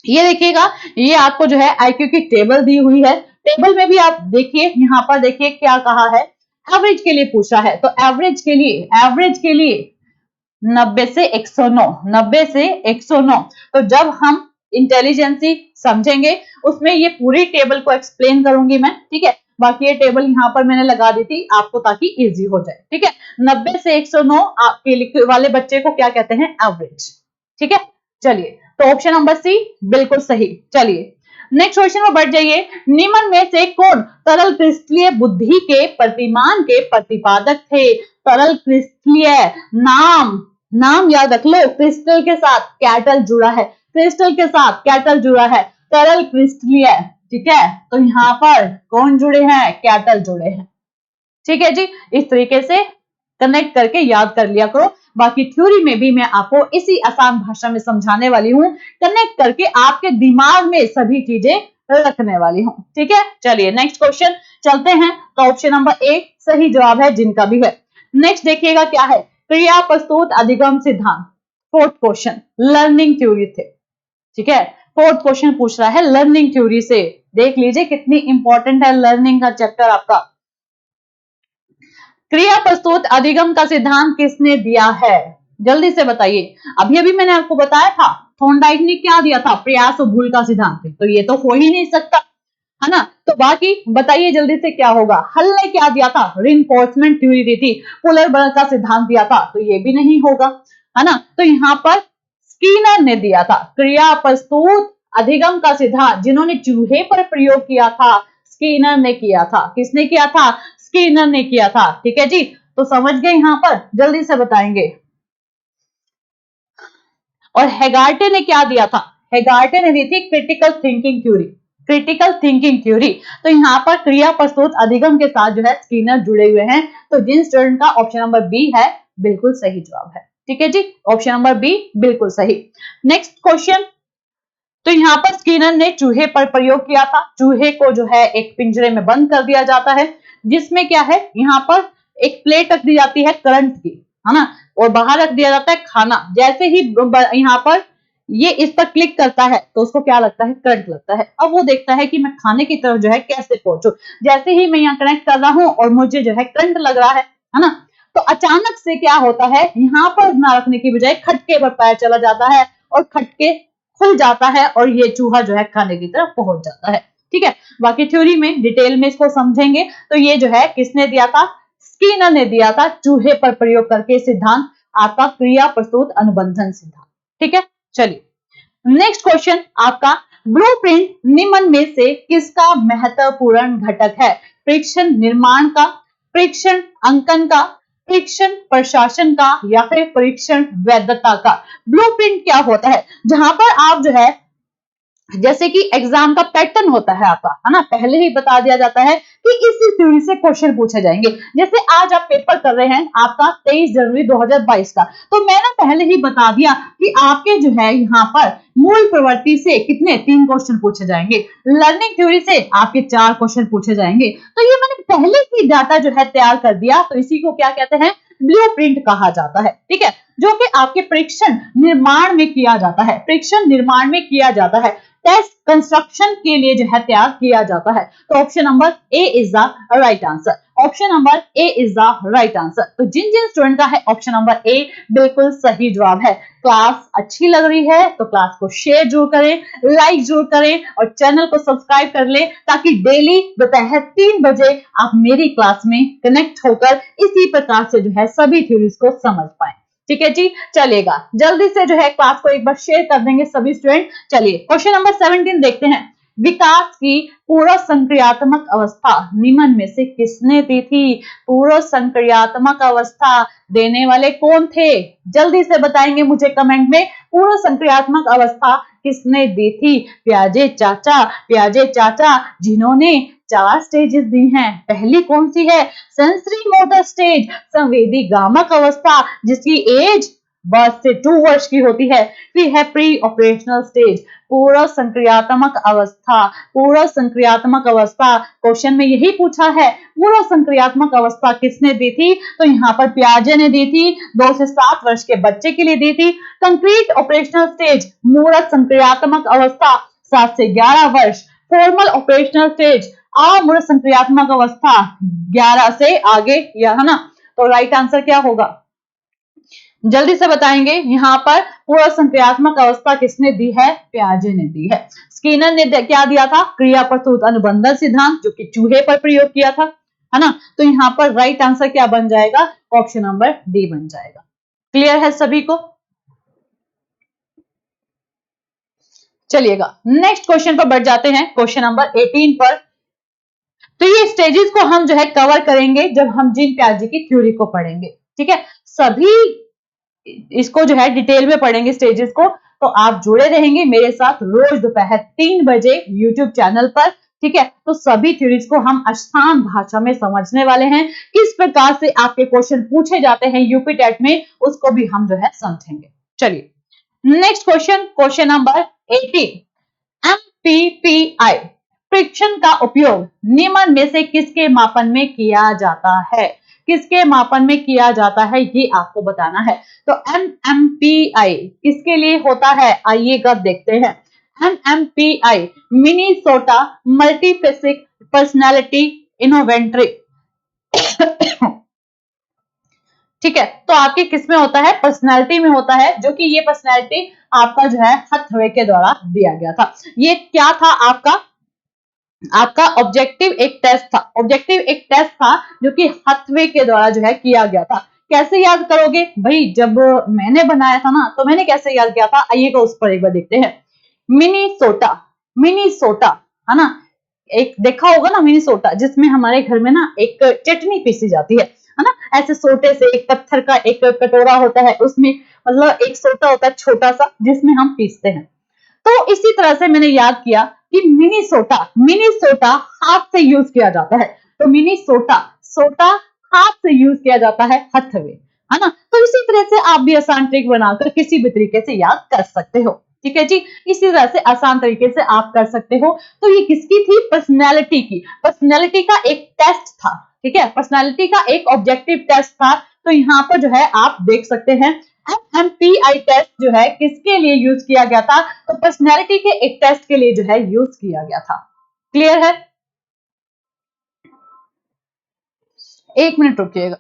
ये देखिएगा, ये आपको जो है आईक्यू की टेबल दी हुई है। टेबल में भी आप देखिए, यहाँ पर देखिए क्या कहा है, एवरेज के लिए पूछा है। तो एवरेज के लिए 90 से 109, 90 से 109। तो जब हम इंटेलिजेंसी समझेंगे उसमें ये पूरी टेबल को एक्सप्लेन करूंगी मैं। ठीक है, बाकी ये टेबल यहाँ पर मैंने लगा दी थी आपको ताकि इजी हो जाए। ठीक है, 90 से 109 आपके वाले बच्चे को क्या कहते हैं? एवरेज। ठीक है, चलिए तो ऑप्शन नंबर सी बिल्कुल सही। चलिए नेक्स्ट क्वेश्चन में बढ़ जाइए। निम्न में से कौन तरल क्रिस्टलीय बुद्धि के प्रतिमान के प्रतिपादक थे? तरल क्रिस्टलीय, नाम याद रख लो, क्रिस्टल के साथ कैटल जुड़ा है, क्रिस्टल के साथ कैटल जुड़ा है, तरल क्रिस्टलीय। ठीक है, तो यहाँ पर कौन जुड़े हैं? कैटल जुड़े हैं। ठीक है जी, इस तरीके से कनेक्ट करके याद कर लिया करो। बाकी थ्योरी में भी मैं आपको इसी आसान भाषा में समझाने वाली हूँ, कनेक्ट करके आपके दिमाग में सभी चीजें रखने वाली हूँ। ठीक है, चलिए नेक्स्ट क्वेश्चन चलते हैं। तो ऑप्शन नंबर ए सही जवाब है जिनका भी है। नेक्स्ट देखिएगा क्या है, क्रिया प्रस्तुत अधिगम सिद्धांत। 4th क्वेश्चन लर्निंग थ्योरी से। ठीक है, 4th क्वेश्चन पूछ रहा है लर्निंग थ्योरी से। देख लीजिए कितनी इंपॉर्टेंट है लर्निंग का चैप्टर आपका। क्रिया प्रस्तुत अधिगम का सिद्धांत किसने दिया है? जल्दी से बताइए। अभी अभी मैंने आपको बताया था थॉर्नडाइक ने क्या दिया था? प्रयास और भूल का सिद्धांत। तो ये तो हो ही नहीं सकता, है ना। तो बाकी बताइए जल्दी से क्या होगा। हल ने क्या दिया था? रिइंफोर्समेंट थ्योरी दी थी। पुलर बर्ग का सिद्धांत दिया था, तो ये भी नहीं होगा, है ना। तो यहाँ पर स्कीनर ने दिया था क्रिया प्रस्तुत अधिगम का सिद्धांत, जिन्होंने चूहे पर प्रयोग किया था स्कीनर ने किया था। किसने किया था? स्कीनर ने किया था। ठीक है जी, तो समझ गए यहाँ पर, जल्दी से बताएंगे। और हेगार्टे ने क्या दिया था? हेगार्टे ने दी थी critical thinking theory, critical thinking theory. तो यहाँ पर क्रिया प्रस्तुत अधिगम के साथ जो है स्कीनर जुड़े हुए हैं। तो जिन स्टूडेंट का ऑप्शन नंबर बी है बिल्कुल सही जवाब है। ठीक है जी, ऑप्शन नंबर बी बिल्कुल सही। नेक्स्ट क्वेश्चन, तो यहाँ पर स्कीनर ने चूहे पर प्रयोग किया था। चूहे को जो है एक पिंजरे में बंद कर दिया जाता है, जिसमें क्या है, यहाँ पर एक प्लेट रख दी जाती है करंट की, है ना, और बाहर रख दिया जाता है खाना। जैसे ही यहाँ पर ये इस पर क्लिक करता है तो उसको क्या लगता है? करंट लगता है। अब वो देखता है कि मैं खाने की तरफ जो है कैसे पहुंचू। जैसे ही मैं यहाँ कनेक्ट कर रहा हूँ और मुझे जो है करंट लग रहा है ना, तो अचानक से क्या होता है, यहाँ पर ना रखने की बजाय खटके पर पैर चला जाता है और खटके खुल जाता है और ये चूहा जो है खाने की तरफ पहुंच जाता है। ठीक है, बाकी थ्योरी में डिटेल में इसको समझेंगे। तो ये जो है किसने दिया था? स्कीनर ने दिया था, चूहे पर प्रयोग करके सिद्धांत, आपका क्रिया प्रस्तुत अनुबंधन सिद्धांत। ठीक है, चलिए नेक्स्ट क्वेश्चन आपका, ब्लूप्रिंट निम्न में से किसका महत्वपूर्ण घटक है? परीक्षण निर्माण का, परीक्षण अंकन का, परीक्षण प्रशासन का, या फिर परीक्षण वैधता का? ब्लूप्रिंट क्या होता है? जहां पर आप जो है जैसे कि एग्जाम का पैटर्न होता है आपका, है ना, पहले ही बता दिया जाता है कि इस थ्योरी से क्वेश्चन पूछे जाएंगे। जैसे आज आप पेपर कर रहे हैं आपका 23 जनवरी 2022 का, तो मैंने पहले ही बता दिया कि आपके जो है यहाँ पर मूल प्रवृत्ति से कितने 3 क्वेश्चन पूछे जाएंगे, लर्निंग थ्योरी से आपके 4 क्वेश्चन पूछे जाएंगे। तो ये मैंने पहले ही डाटा जो है तैयार कर दिया, तो इसी को क्या कहते हैं, ब्लूप्रिंट कहा जाता है। ठीक है, जो कि आपके परीक्षण निर्माण में किया जाता है, परीक्षण निर्माण में किया जाता है, टेस्ट कंस्ट्रक्शन के लिए जो है तैयार किया जाता है। तो option number A is the right answer, option number A is the right answer. तो जिन जिन स्टूडेंट का है ऑप्शन नंबर ए बिल्कुल सही जवाब है। क्लास अच्छी लग रही है तो क्लास को शेयर जरूर करें, लाइक जरूर करें और चैनल को सब्सक्राइब कर लें, ताकि डेली दोपहर 3 बजे आप मेरी क्लास में कनेक्ट होकर इसी प्रकार से जो है सभी थ्योरीज को समझ पाए। ठीक है जी, चलेगा, जल्दी से जो है क्लास को एक बार शेयर कर देंगे सभी स्टूडेंट। चलिए क्वेश्चन नंबर 17 देखते हैं। विकास की पूर्व संक्रियात्मक अवस्था निम्न में से किसने दी थी? पूर्व संक्रियात्मक अवस्था देने वाले कौन थे? जल्दी से बताएंगे मुझे कमेंट में, पूर्व संक्रियात्मक अवस्था किसने दी थी? प्याजे चाचा जिन्होंने 4 स्टेजेस दी हैं। पहली कौन सी है? सेंसरी मोटर स्टेज, संवेदी गामक अवस्था जिसकी एज बर्थ से 2 वर्ष की होती है। फिर है प्री ऑपरेशनल स्टेज, पूर्व संक्रियात्मक अवस्था। पूर्व संक्रियात्मक अवस्था क्वेश्चन में यही पूछा है, पूर्व संक्रियात्मक अवस्था किसने दी थी? तो यहाँ पर प्याजे ने दी थी, 2 से 7 वर्ष के बच्चे के लिए दी थी। कंक्रीट ऑपरेशनल स्टेज, मूर्त संक्रियात्मक अवस्था 7 से 11 वर्ष। फॉर्मल ऑपरेशनल स्टेज, अमूर्त संक्रियात्मक अवस्था 11 से आगे, या है ना। तो राइट आंसर क्या होगा, जल्दी से बताएंगे। यहाँ पर पूर्व संक्रियात्मक अवस्था किसने दी है? प्याजे ने दी है। स्किनर ने क्या दिया था? क्रिया प्रस्तुत अनुबंधन सिद्धांत, जो कि चूहे पर प्रयोग किया था, है ना। तो यहाँ पर राइट आंसर क्या बन जाएगा? ऑप्शन नंबर डी बन जाएगा। क्लियर है सभी को? चलिएगा नेक्स्ट क्वेश्चन पर बढ़ जाते हैं, क्वेश्चन नंबर 18 पर। तो ये स्टेजेस को हम जो है कवर करेंगे जब हम जीन प्याजे की थ्योरी को पढ़ेंगे। ठीक है, सभी इसको जो है डिटेल में पढ़ेंगे स्टेजेस को। तो आप जुड़े रहेंगे मेरे साथ रोज दोपहर 3 बजे यूट्यूब चैनल पर। ठीक है, तो सभी थ्योरीज को हम आसान भाषा में समझने वाले हैं, किस प्रकार से आपके क्वेश्चन पूछे जाते हैं यूपी टेट में, उसको भी हम जो है समझेंगे। चलिए next question, question number 18। MPPI friction का उपयोग निम्न में से किसके मापन में किया जाता है? किसके मापन में किया जाता है ये आपको बताना है। तो एमएमपीआई किसके लिए होता है? आइएगा देखते हैं। एमएमपीआई मिनीसोटा मल्टीफेसिक पर्सनालिटी इनोवेंट्री। ठीक है, तो आपके किस में होता है? पर्सनैलिटी में होता है, जो कि ये पर्सनैलिटी आपका जो है हथवे के द्वारा दिया गया था। ये क्या था आपका? आपका ऑब्जेक्टिव एक टेस्ट था, ऑब्जेक्टिव एक टेस्ट था जो कि हथवे के द्वारा जो है किया गया था। कैसे याद करोगे भाई? जब मैंने बनाया था ना, तो मैंने कैसे याद किया था, आइएगा उस पर एक बार देखते हैं। मिनीसोटा, मिनीसोटा, है ना, एक देखा होगा ना मिनीसोटा, जिसमें हमारे घर में ना एक चटनी पीसी जाती है ना। ऐसे सोटे से एक पत्थर का एक कटोरा होता है, उसमें मतलब एक सोटा होता है छोटा सा, जिसमें हम पीसते हैं। तो इसी तरह से मैंने याद किया कि मिनीसोटा, मिनीसोटा हाथ से यूज किया जाता है। तो मिनीसोटा, सोटा हाथ से यूज किया जाता है, हथवे, है ना। तो इसी तरह से आप भी आसान ट्रिक बनाकर किसी भी तरीके से याद कर सकते हो। ठीक है जी, इसी तरह से आसान तरीके से आप कर सकते हो। तो ये किसकी थी? पर्सनैलिटी की। पर्सनैलिटी का एक टेस्ट था। ठीक है, पर्सनैलिटी का एक ऑब्जेक्टिव टेस्ट था। तो यहाँ पर जो है आप देख सकते हैं एमएमपीआई टेस्ट जो है किसके लिए यूज किया गया था? तो पर्सनैलिटी के एक टेस्ट के लिए जो है यूज किया गया था। क्लियर है? 1 मिनट रुकिएगा।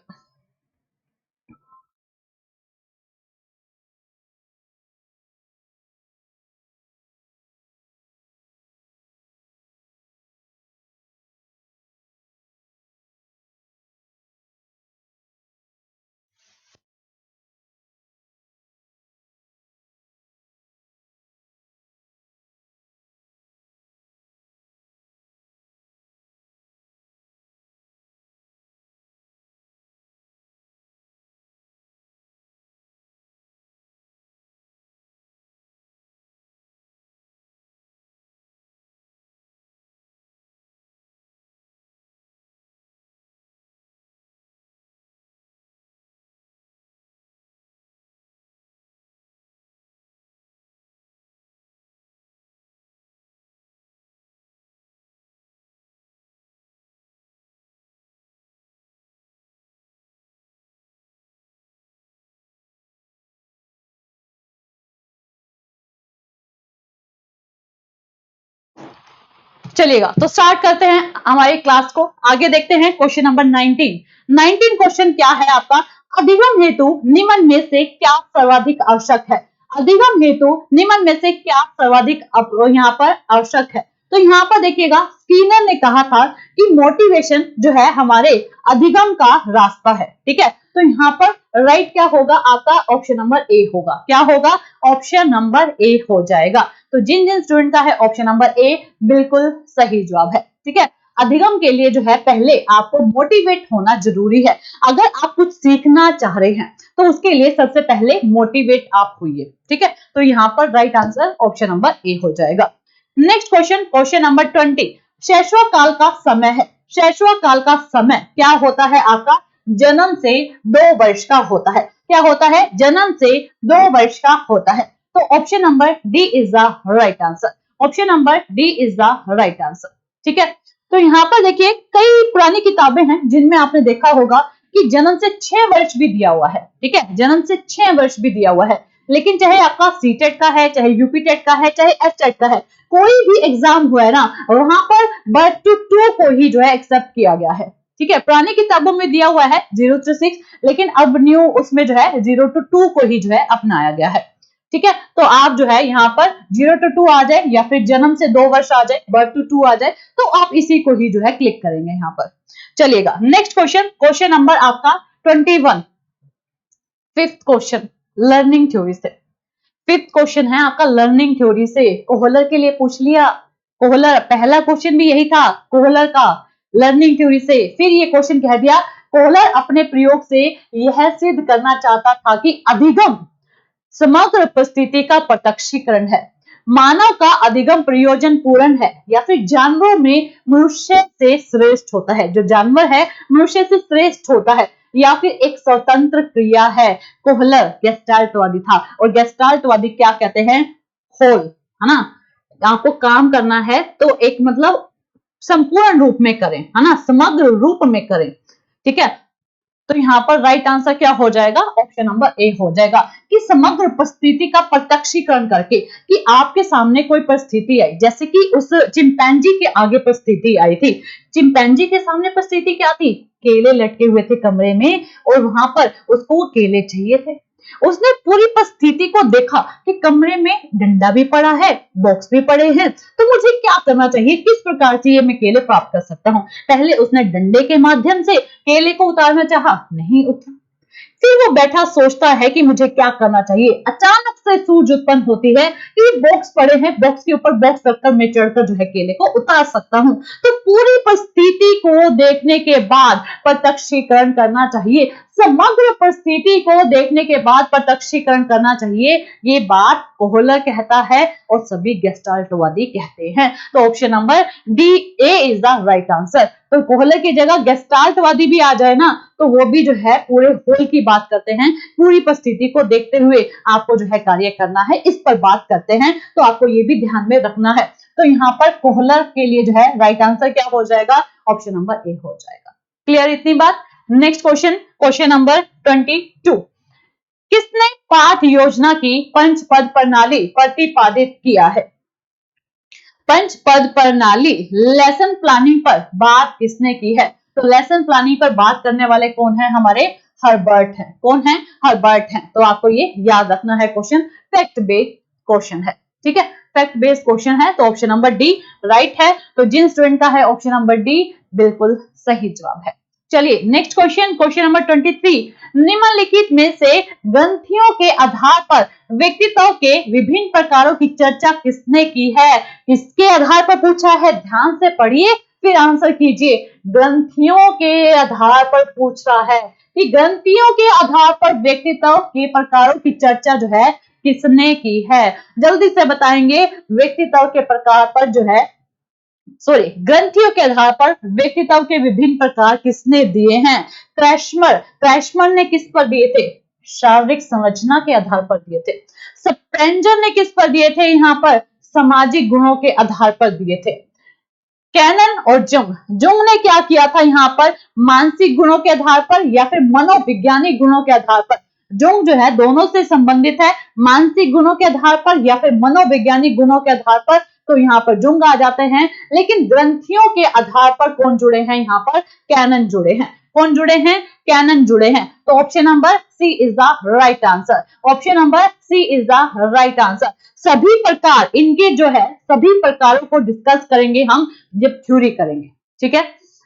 चलिएगा, तो स्टार्ट करते हैं हमारी क्लास को। आगे देखते हैं क्वेश्चन नंबर 19। 19 क्वेश्चन क्या है आपका, अधिगम हेतु निम्न में से क्या सर्वाधिक आवश्यक है। अधिगम हेतु निम्न में से क्या सर्वाधिक यहाँ पर आवश्यक है। तो यहाँ पर देखिएगा, स्कीनर ने कहा था कि मोटिवेशन जो है हमारे अधिगम का रास्ता है। ठीक है, तो यहाँ पर राइट क्या होगा आपका, ऑप्शन नंबर ए होगा। क्या होगा, ऑप्शन नंबर ए हो जाएगा। तो जिन जिन स्टूडेंट का है ऑप्शन नंबर ए बिल्कुल सही जवाब है। ठीक है, अधिगम के लिए जो है पहले आपको मोटिवेट होना जरूरी है। अगर आप कुछ सीखना चाह रहे हैं तो उसके लिए सबसे पहले मोटिवेट आप होइए। ठीक है, तो यहाँ पर राइट आंसर ऑप्शन नंबर ए हो जाएगा। Next question, question number 20। शैशव काल का समय है। शैशव काल का समय क्या होता है आपका, जन्म से 2 वर्ष का होता है। क्या होता है, जन्म से 2 वर्ष का होता है। तो option number D is the right answer. Option number D is the right answer. ठीक है, तो यहाँ पर देखिए कई पुरानी किताबें हैं जिनमें आपने देखा होगा कि जन्म से 6 वर्ष भी दिया हुआ है। ठीक है, जन्म से 6 वर्ष भी दिया हुआ है। लेकिन चाहे आपका सीटेट का है, चाहे यूपीटेट का है, चाहे एफटेट का है, कोई भी एग्जाम हुआ है ना, वहां पर बर्थ टू 2 को ही जो है एक्सेप्ट किया गया है। ठीक है, पुरानी किताबों में दिया हुआ है 0 to 6, लेकिन अब न्यू उसमें जो है 0 to 2 को ही जो है अपनाया गया है। ठीक है, तो आप जो है यहाँ पर 0 to 2 आ जाए या फिर जन्म से 2 वर्ष आ जाए, बर्थ टू 2 आ जाए, तो आप इसी को ही जो है क्लिक करेंगे यहाँ पर। चलिएगा, नेक्स्ट क्वेश्चन, क्वेश्चन नंबर आपका 21। फिफ्थ क्वेश्चन लर्निंग थ्योरी से। फिफ्थ क्वेश्चन है आपका लर्निंग थ्योरी से। कोहलर के लिए पूछ लिया, कोहलर पहला क्वेश्चन भी यही था कोहलर का, लर्निंग थ्योरी से। फिर ये क्वेश्चन कह दिया, कोहलर अपने प्रयोग से यह सिद्ध करना चाहता था कि अधिगम समग्र उपस्थिति का प्रत्यक्षीकरण है। मानव का अधिगम प्रयोजन पूर्ण है या फिर जानवरों में मनुष्य से श्रेष्ठ होता है। जो जानवर है मनुष्य से श्रेष्ठ होता है या फिर एक स्वतंत्र क्रिया है। कोहलर गेस्टाल्टवादी था, और गेस्टाल्टवादी क्या कहते हैं, होल, है ना। आपको काम करना है तो एक मतलब संपूर्ण रूप में करें, है ना, समग्र रूप में करें। ठीक है, तो यहाँ पर राइट आंसर क्या हो जाएगा, ऑप्शन नंबर ए हो जाएगा कि समग्र उपस्थिति का प्रत्यक्षीकरण करके, कि आपके सामने कोई परिस्थिति आई, जैसे कि उस चिंपैंजी के आगे परिस्थिति आई थी। चिंपैंजी के सामने परिस्थिति क्या थी, केले लटके हुए थे कमरे में और वहां पर उसको केले चाहिए थे। उसने पूरी परिस्थिति को देखा कि कमरे में डंडा भी पड़ा है, बॉक्स भी पड़े हैं, तो मुझे क्या करना चाहिए, किस प्रकार से ये मैं केले प्राप्त कर सकता हूँ। पहले उसने डंडे के माध्यम से केले को उतारना चाहा, नहीं उतरा। फिर वो बैठा सोचता है कि मुझे क्या करना चाहिए। अचानक से सूझ उत्पन्न होती है कि बॉक्स पड़े हैं, बॉक्स के ऊपर बॉक्स रखकर मैं चढ़कर जो है केले को उतार सकता हूँ। तो पूरी परिस्थिति को देखने के बाद प्रत्यक्षीकरण करना चाहिए, समग्र परिस्थिति को देखने के बाद प्रत्यक्षीकरण करना चाहिए। ये बात कोहलर कहता है और सभी गेस्टाल्टवादी कहते हैं। तो option number D A is the right answer. तो कोहलर की जगह गेस्टाल्टवादी भी आ जाए ना, तो वो भी जो है पूरे होल की बात करते हैं। पूरी परिस्थिति को देखते हुए आपको जो है कार्य करना है, इस पर बात करते हैं, तो आपको ये भी ध्यान में रखना है। तो यहाँ पर कोहलर के लिए जो है राइट आंसर क्या हो जाएगा, ऑप्शन नंबर ए हो जाएगा। क्लियर इतनी बात। Next question, question number 22। किसने पाठ योजना की पंच पद प्रणाली प्रतिपादित किया है। पंच पद प्रणाली लेसन प्लानिंग पर बात किसने की है। तो लेसन प्लानिंग पर बात करने वाले कौन है, हमारे हर्बर्ट हैं। कौन है, हर्बर्ट हैं। तो आपको ये याद रखना है, क्वेश्चन फैक्ट बेस्ड क्वेश्चन है। ठीक है, फैक्ट बेस्ड क्वेश्चन है, तो ऑप्शन नंबर डी राइट है। तो जिन स्टूडेंट का है ऑप्शन नंबर डी बिल्कुल सही जवाब है। चलिए नेक्स्ट क्वेश्चन, क्वेश्चन नंबर 23। निम्नलिखित में से ग्रंथियों के आधार पर व्यक्तित्व के विभिन्न प्रकारों की चर्चा किसने की है। किसके आधार पर पूछा है, ध्यान से पढ़िए फिर आंसर कीजिए। ग्रंथियों के आधार पर पूछ रहा है कि ग्रंथियों के आधार पर व्यक्तित्व के प्रकारों की चर्चा जो है किसने की है। जल्दी से बताएंगे, व्यक्तित्व के प्रकार पर जो है ग्रंथियों के आधार पर व्यक्तित्व के विभिन्न प्रकार किसने दिए हैं। क्रैशमर ने किस पर दिए थे, शारीरिक संरचना के आधार पर दिए थे। स्प्रेंजर ने किस पर दिए थे, यहाँ पर सामाजिक गुणों के आधार पर दिए थे। कैनन और जुंग ने क्या किया था, यहाँ पर मानसिक गुणों के आधार पर या फिर मनोवैज्ञानिक गुणों के आधार पर। जुंग जो है दोनों से संबंधित है, मानसिक गुणों के आधार पर या फिर मनोवैज्ञानिक गुणों के आधार पर। तो यहाँ पर जुंग आ जाते हैं। लेकिन ग्रंथियों के आधार पर कौन जुड़े हैं, यहाँ पर कैनन जुड़े हैं। कौन जुड़े हैं, कैनन जुड़े हैं। तो option number C is the right answer. Option number C is the right answer. सभी प्रकार इनके जो है सभी प्रकारों को डिस्कस करेंगे हम जब थ्योरी करेंगे, ठीक है।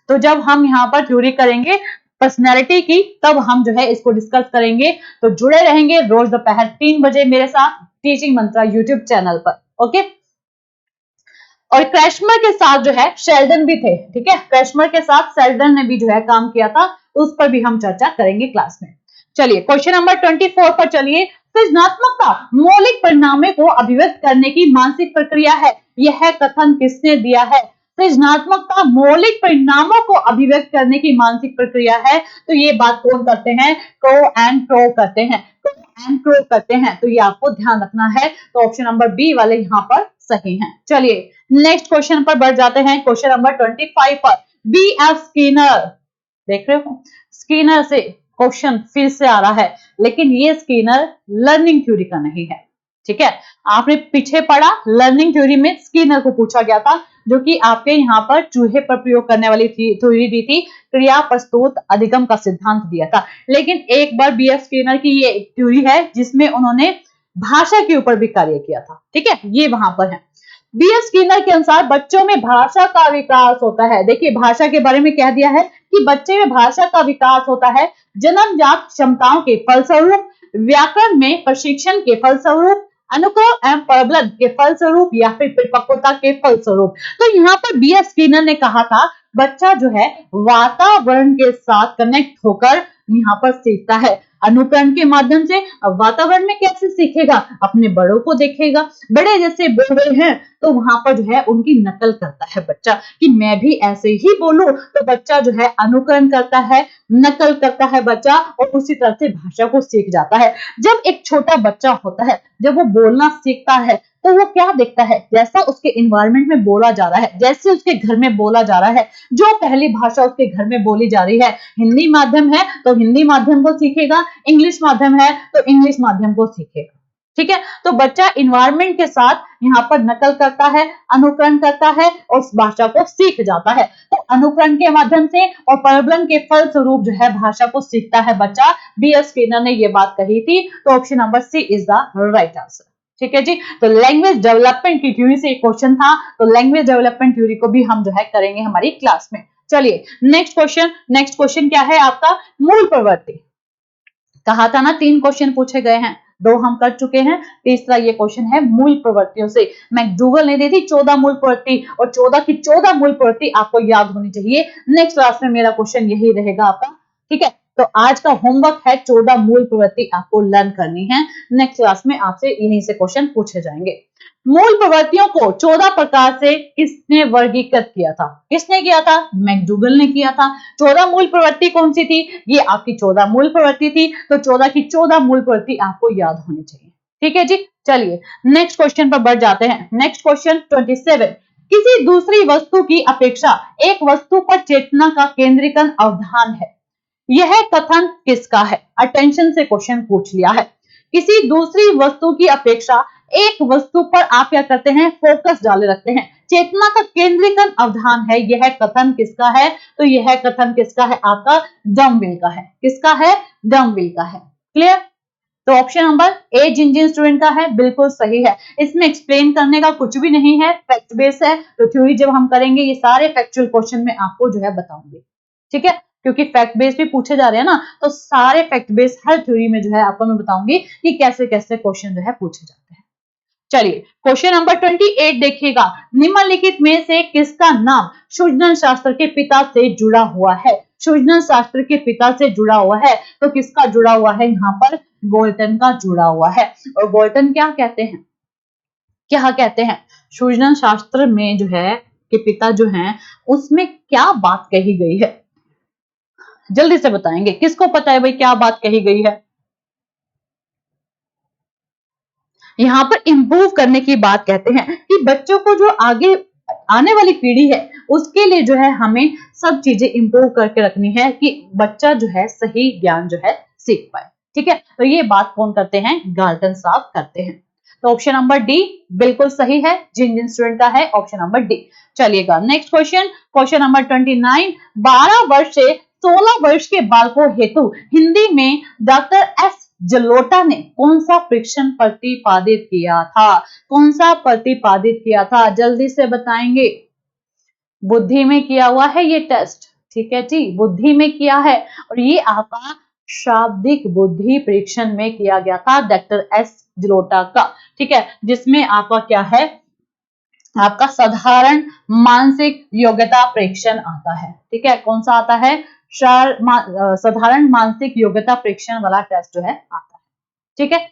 तो जब हम यहाँ पर थ्योरी करेंगे पर्सनैलिटी की, तब हम जो है इसको डिस्कस करेंगे। तो जुड़े रहेंगे रोज दोपहर 3 बजे मेरे साथ टीचिंग मंत्रा यूट्यूब चैनल पर, ओके। और क्रैशमर के साथ जो है शेल्डन भी थे, ठीक है। क्रैशमर के साथ शेल्डन ने भी जो है काम किया था, तो उस पर भी हम चर्चा करेंगे क्लास में। चलिए क्वेश्चन नंबर 24 पर चलिए। सृजनात्मकता मौलिक परिणामों को अभिव्यक्त करने की मानसिक प्रक्रिया है, यह कथन किसने दिया है। सृजनात्मकता मौलिक परिणामों को अभिव्यक्त करने की मानसिक प्रक्रिया है, तो ये बात कौन करते हैं, क्रो एंड क्रो करते हैं। क्रो एंड क्रो करते हैं, तो ये आपको ध्यान रखना है। तो ऑप्शन नंबर बी वाले यहाँ पर सही हैं। चलिए नेक्स्ट क्वेश्चन पर बढ़ जाते हैं। क्वेश्चन नंबर 25 पर बी एफ स्किनर, देख रहे हो स्किनर से क्वेश्चन फिर से आ रहा है, लेकिन ये स्किनर लर्निंग थ्योरी का नहीं है, ठीक है। आपने पीछे पढ़ा लर्निंग थ्योरी में स्किनर को पूछा गया था, जो कि आपके यहाँ पर चूहे पर प्रयोग करने वाली थ्योरी दी थी, क्रिया प्रस्तुत अधिगम का सिद्धांत दिया था। लेकिन एक बार बी एफ स्किनर की ये थ्योरी है जिसमें उन्होंने भाषा के ऊपर भी कार्य किया था, ठीक है। ये वहां पर है। बी एफ स्किनर के अनुसार बच्चों में भाषा का विकास होता है। देखिए भाषा के बारे में कह दिया है कि बच्चे में भाषा का विकास होता है जन्मजात क्षमताओं के फलस्वरूप, व्याकरण में प्रशिक्षण के फलस्वरूप, अनुक्रम एवं प्रबलन के फलस्वरूप या फिर परिपक्वता के फलस्वरूप। तो यहाँ पर बी एफ स्किनर ने कहा था बच्चा जो है वातावरण के साथ कनेक्ट होकर यहाँ पर सीखता है। अनुकरण के माध्यम से। अब वातावरण में कैसे सीखेगा, अपने बड़ों को देखेगा, बड़े जैसे बोल रहे हैं तो वहां पर जो है उनकी नकल करता है बच्चा कि मैं भी ऐसे ही बोलूं, तो बच्चा जो है अनुकरण करता है, नकल करता है बच्चा, और उसी तरह से भाषा को सीख जाता है। जब एक छोटा बच्चा होता है, जब वो बोलना सीखता है, तो वो क्या देखता है, जैसा उसके इन्वायरमेंट में बोला जा रहा है, जैसे उसके घर में बोला जा रहा है, जो पहली भाषा उसके घर में बोली जा रही है, हिंदी माध्यम है तो हिंदी माध्यम को सीखेगा, इंग्लिश माध्यम है तो इंग्लिश माध्यम को सीखेगा, ठीक है। तो बच्चा इन्वायरमेंट के साथ यहाँ पर नकल करता है, अनुकरण करता है और उस भाषा को सीख जाता है। तो अनुकरण के माध्यम से और प्रबलन के फल स्वरूप जो है भाषा को सीखता है बच्चा। बी एस स्किनर ने ये बात कही थी, तो option number C is the right answer, ठीक है जी। तो लैंग्वेज डेवलपमेंट की थ्योरी से एक क्वेश्चन था, तो लैंग्वेज डेवलपमेंट थ्योरी को भी हम जो है करेंगे हमारी क्लास में। चलिए नेक्स्ट क्वेश्चन क्या है आपका, मूल प्रवृत्ति। कहा था ना 3 क्वेश्चन पूछे गए हैं, 2 हम कर चुके हैं, तीसरा ये क्वेश्चन है मूल प्रवृत्तियों से। मैं गूगल नहीं देती, 14 मूल प्रवृत्ति और 14 की 14 मूल प्रवृत्ति आपको याद होनी चाहिए। नेक्स्ट क्लास में मेरा क्वेश्चन यही रहेगा आपका, ठीक है। तो आज का होमवर्क है 14 मूल प्रवृत्ति आपको लर्न करनी है। नेक्स्ट क्लास में आपसे यहीं से क्वेश्चन पूछे जाएंगे। मूल प्रवृत्तियों को 14 प्रकार से किसने वर्गीकृत किया था, किसने किया था, मैकडूगल ने किया था। 14 मूल प्रवृत्ति कौन सी थी, ये आपकी 14 मूल प्रवृत्ति थी। तो 14 की 14 मूल प्रवृत्ति आपको याद होनी चाहिए, ठीक है जी। चलिए नेक्स्ट क्वेश्चन पर बढ़ जाते हैं। नेक्स्ट क्वेश्चन 27, किसी दूसरी वस्तु की अपेक्षा एक वस्तु पर चेतना का केंद्रीकरण अवधान है, यह कथन किसका है। अटेंशन से क्वेश्चन पूछ लिया है। किसी दूसरी वस्तु की अपेक्षा एक वस्तु पर आप क्या करते हैं, फोकस डाले रखते हैं, चेतना का केंद्रीकरण अवधान है, यह कथन किसका है। तो यह कथन किसका है, आपका डमविल का है। किसका है, डमविल का है। क्लियर। तो ऑप्शन नंबर ए जिन स्टूडेंट का है बिल्कुल सही है। इसमें एक्सप्लेन करने का कुछ भी नहीं है, फैक्ट बेस है। तो थ्योरी जब हम करेंगे ये सारे फैक्चुअल क्वेश्चन में आपको जो है बताऊंगी, ठीक है। क्योंकि फैक्ट बेस भी पूछे जा रहे हैं ना, तो सारे फैक्ट बेस हर थ्योरी में जो है आपको मैं बताऊंगी कि कैसे कैसे क्वेश्चन जो है पूछे जाते हैं। चलिए क्वेश्चन नंबर 28 देखिएगा, निम्नलिखित में से किसका नाम सूजन शास्त्र के पिता से जुड़ा हुआ है। सूजन शास्त्र के पिता से जुड़ा हुआ है, तो किसका जुड़ा हुआ है, यहाँ पर गोल्टन का जुड़ा हुआ है। और गोल्टन क्या कहते हैं, क्या कहते हैं, सूजन शास्त्र में जो है के पिता जो हैं उसमें क्या बात कही गई है, जल्दी से बताएंगे, किसको पता है भाई क्या बात कही गई है। यहाँ पर इंप्रूव करने की बात कहते हैं कि बच्चों को जो आगे आने वाली पीढ़ी है उसके लिए जो है हमें सब चीजें इंप्रूव करके रखनी है कि बच्चा जो है सही ज्ञान जो है सीख पाए, ठीक है। तो ये बात कौन करते हैं, गार्टन साहब करते हैं। तो ऑप्शन नंबर डी बिल्कुल सही है, जिन जिन स्टूडेंट का है ऑप्शन नंबर डी। चलिएगा नेक्स्ट क्वेश्चन, क्वेश्चन नंबर 29, 12 वर्ष से 16 वर्ष के बालकों हेतु हिंदी में डॉक्टर एस जलोटा ने कौन सा परीक्षण प्रतिपादित किया था? कौन सा प्रतिपादित किया था? जल्दी से बताएंगे। बुद्धि में किया हुआ है ये टेस्ट, ठीक है जी, बुद्धि में किया है और ये आपका शाब्दिक बुद्धि परीक्षण में किया गया था डॉक्टर एस जलोटा का, ठीक है, जिसमें आपका क्या है, आपका साधारण मानसिक योग्यता परीक्षण आता है, ठीक है, कौन सा आता है, साधारण मानसिक योग्यता परीक्षण वाला टेस्ट जो है आता है, ठीक है।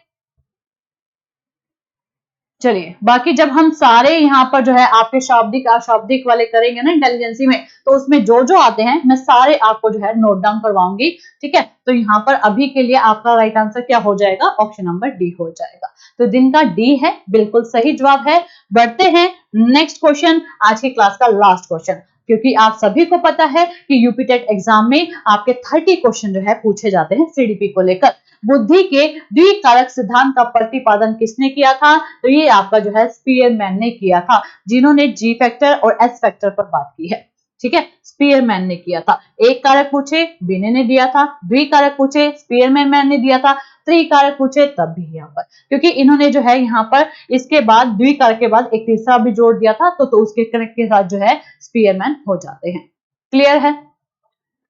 चलिए बाकी जब हम सारे यहाँ पर जो है आपके शाब्दिक अशाब्दिक वाले करेंगे ना इंटेलिजेंसी में, तो उसमें जो जो आते हैं मैं सारे आपको जो है नोट डाउन करवाऊंगी, ठीक है। तो यहाँ पर अभी के लिए आपका राइट आंसर क्या हो जाएगा, ऑप्शन नंबर डी हो जाएगा। तो जिनका डी है बिल्कुल सही जवाब है। बढ़ते हैं नेक्स्ट क्वेश्चन, आज की क्लास का लास्ट क्वेश्चन, क्योंकि आप सभी को पता है कि यूपी टेट एग्जाम में आपके 30 क्वेश्चन जो है पूछे जाते हैं सीडीपी को लेकर। बुद्धि के द्विकारक सिद्धांत का प्रतिपादन किसने किया था? तो ये आपका जो है स्पीयरमैन ने किया था, जिन्होंने जी फैक्टर और एस फैक्टर पर बात की है, ठीक है, स्पीयरमैन ने किया था। एक कारक पूछे बिने ने दिया था, द्विकारक पूछे स्पीयरमैन ने दिया था, त्रिकारक पूछे तब भी यहाँ पर, क्योंकि इन्होंने जो है यहाँ पर इसके बाद द्विकारक के बाद एक तीसरा भी जोड़ दिया था, तो उसके कनेक्ट के साथ जो है स्पीयरमैन हो जाते हैं। क्लियर है?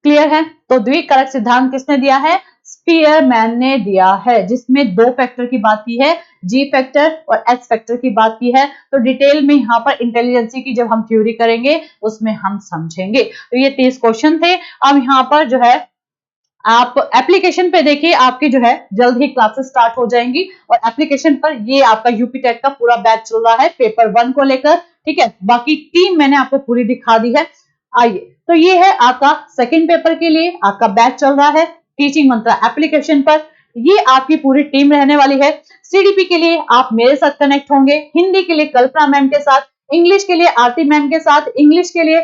क्लियर है? तो द्विकारक सिद्धांत किसने दिया है? स्पीयरमैन ने दिया है, जिसमें दो फैक्टर की बात की है, जी फैक्टर और एस फैक्टर की बात की है। तो डिटेल में यहाँ पर इंटेलिजेंसी की जब हम थ्योरी करेंगे उसमें हम समझेंगे। तो ये 30 क्वेश्चन थे। अब यहाँ पर जो है आप एप्लीकेशन पे देखिए, आपकी जो है जल्द ही क्लासेस स्टार्ट हो जाएंगी और एप्लीकेशन पर ये आपका यूपी टेट का पूरा बैच चल रहा है पेपर 1 को लेकर, ठीक है। बाकी टीम मैंने आपको पूरी दिखा दी है। आइए, तो ये है आपका सेकंड पेपर के लिए आपका बैच चल रहा है टीचिंग मंत्रा एप्लीकेशन पर। ये आपकी पूरी टीम रहने वाली है। सीडीपी के लिए आप मेरे साथ कनेक्ट होंगे, हिंदी के लिए कल्पना मैम के साथ, इंग्लिश के लिए आरती मैम के साथ, इंग्लिश के लिए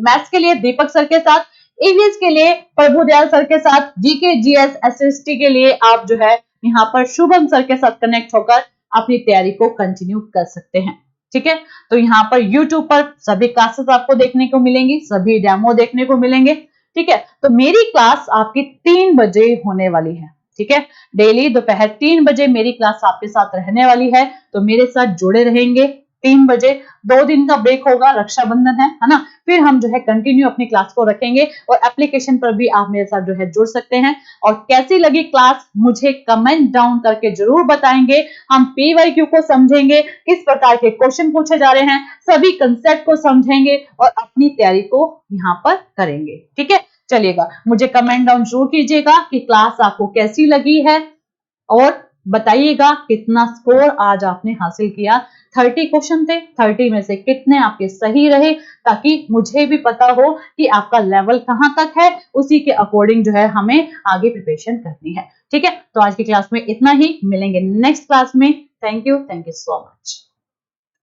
मैथ्स के लिए दीपक सर के साथ, ईवीएस के लिए प्रभुदयाल सर के साथ, जीके जीएस एसएसटी के लिए आप जो है यहाँ पर शुभम सर के साथ कनेक्ट होकर अपनी तैयारी को कंटिन्यू कर सकते हैं, ठीक है। तो यहाँ पर YouTube पर सभी क्लासेस आपको देखने को मिलेंगी, सभी डेमो देखने को मिलेंगे, ठीक है। तो मेरी क्लास आपकी 3 बजे होने वाली है, ठीक है। डेली दोपहर 3 बजे मेरी क्लास आपके साथ रहने वाली है, तो मेरे साथ जुड़े रहेंगे 3 बजे। 2 दिन का ब्रेक होगा, रक्षाबंधन है ना, फिर हम जो है कंटिन्यू अपनी क्लास को रखेंगे और एप्लीकेशन पर भी आप मेरे साथ जो है जुड़ सकते हैं। और कैसी लगी क्लास मुझे कमेंट डाउन करके जरूर बताएंगे। हम पीवाईक्यू को समझेंगे, किस प्रकार के क्वेश्चन पूछे जा रहे हैं, सभी कंसेप्ट को समझेंगे और अपनी तैयारी को यहाँ पर करेंगे, ठीक है। चलिएगा, मुझे कमेंट डाउन जरूर कीजिएगा कि क्लास आपको कैसी लगी है और बताइएगा कितना स्कोर आज आपने हासिल किया। 30 क्वेश्चन थे, 30 में से कितने आपके सही रहे, ताकि मुझे भी पता हो कि आपका लेवल कहां तक है, उसी के अकॉर्डिंग जो है हमें आगे प्रिपरेशन करनी है, ठीक है। तो आज की क्लास में इतना ही, मिलेंगे नेक्स्ट क्लास में। Thank you so much.